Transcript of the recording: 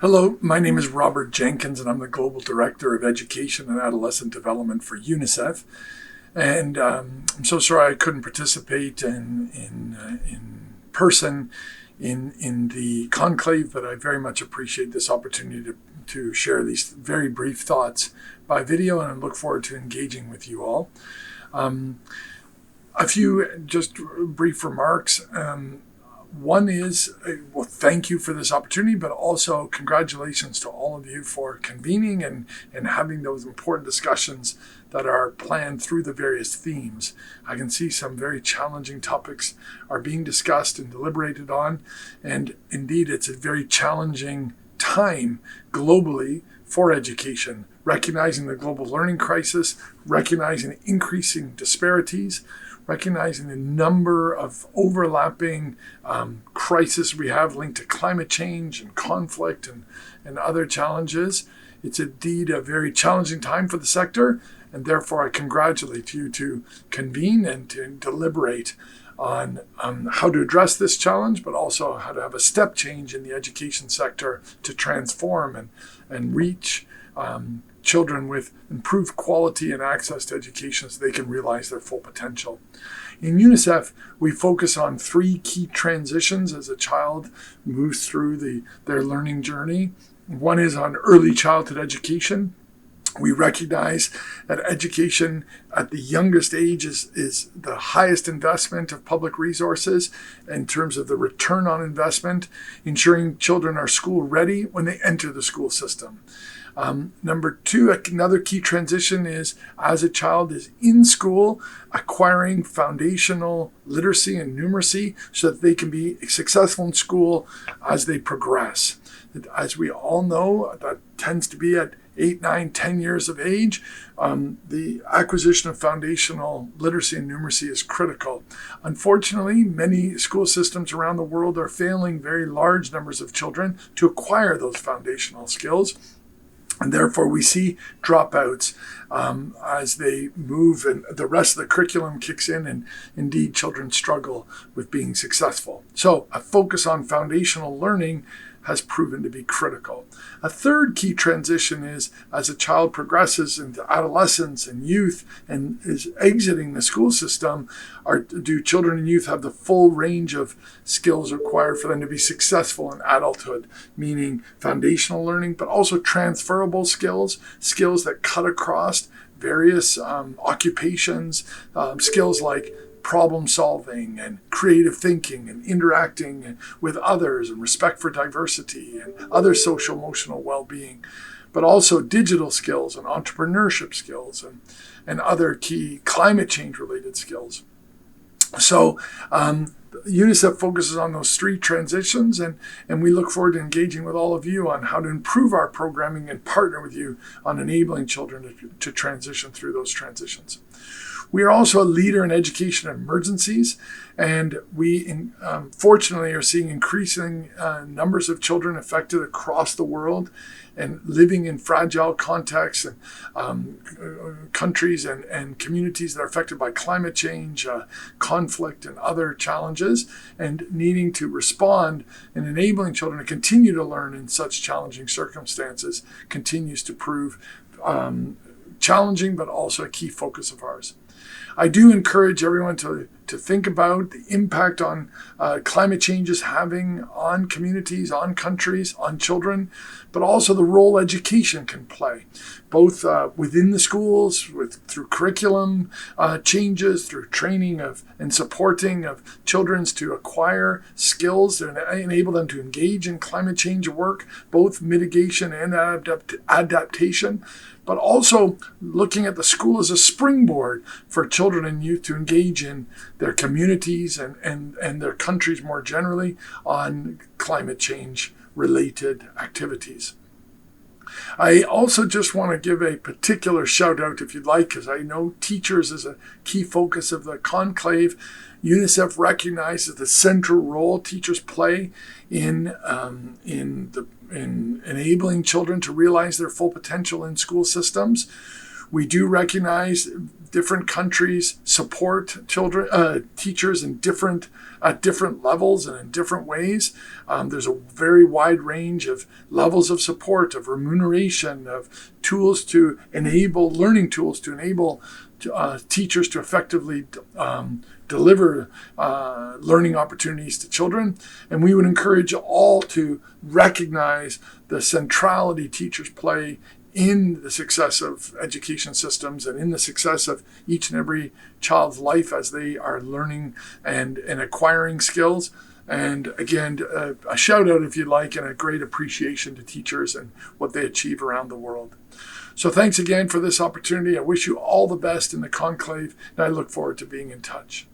Hello, my name is Robert Jenkins, and I'm the Global Director of Education and Adolescent Development for UNICEF. And I'm so sorry I couldn't participate in person in the conclave, but I very much appreciate this opportunity to share these very brief thoughts by video, and I look forward to engaging with you all. A few just brief remarks. One is, well, thank you for this opportunity, but also congratulations to all of you for convening and having those important discussions that are planned through the various themes. I can see some very challenging topics are being discussed and deliberated on, and indeed it's a very challenging time globally for education, recognizing the global learning crisis, recognizing increasing disparities, recognizing the number of overlapping crises we have linked to climate change and conflict and other challenges. It's indeed a very challenging time for the sector, and therefore I congratulate you to convene and to deliberate on how to address this challenge, but also how to have a step change in the education sector to transform and reach children with improved quality and access to education so they can realize their full potential. In UNICEF, we focus on three key transitions as a child moves through their learning journey. One is on early childhood education. We recognize that education at the youngest age is the highest investment of public resources in terms of the return on investment, ensuring children are school ready when they enter the school system. Number two, another key transition is as a child is in school, acquiring foundational literacy and numeracy so that they can be successful in school as they progress. As we all know, that tends to be at 8, 9, 10 years of age. The acquisition of foundational literacy and numeracy is critical. Unfortunately, many school systems around the world are failing very large numbers of children to acquire those foundational skills. And therefore, we see dropouts as they move and the rest of the curriculum kicks in, and indeed children struggle with being successful. So a focus on foundational learning has proven to be critical. A third key transition is as a child progresses into adolescence and youth and is exiting the school system, do children and youth have the full range of skills required for them to be successful in adulthood, meaning foundational learning, but also transferable skills that cut across various occupations, skills like problem solving and creative thinking and interacting with others and respect for diversity and other social emotional well-being, but also digital skills and entrepreneurship skills and other key climate change related skills. So UNICEF focuses on those three transitions, and we look forward to engaging with all of you on how to improve our programming and partner with you on enabling children to transition through those transitions. We are also a leader in education emergencies, and we fortunately are seeing increasing numbers of children affected across the world and living in fragile contexts and countries and communities that are affected by climate change, conflict, and other challenges, and needing to respond and enabling children to continue to learn in such challenging circumstances continues to prove challenging, but also a key focus of ours. I do encourage everyone to think about the impact on climate change is having on communities, on countries, on children, but also the role education can play, both within the schools, through curriculum changes, through training and supporting of children to acquire skills that enable them to engage in climate change work, both mitigation and adaptation, but also looking at the school as a springboard for children and youth to engage in their communities and their countries more generally on climate change related activities. I also just want to give a particular shout out, if you'd like, because I know teachers is a key focus of the conclave. UNICEF recognizes the central role teachers play in enabling children to realize their full potential in school systems. We do recognize different countries support teachers in at different levels and in different ways. There's a very wide range of levels of support, of remuneration, of tools to enable, learning tools to enable teachers to effectively deliver learning opportunities to children. And we would encourage all to recognize the centrality teachers play in the success of education systems and in the success of each and every child's life as they are learning and acquiring skills. And again, a shout out, if you like, and a great appreciation to teachers and what they achieve around the world. So thanks again for this opportunity. I wish you all the best in the conclave, and I look forward to being in touch.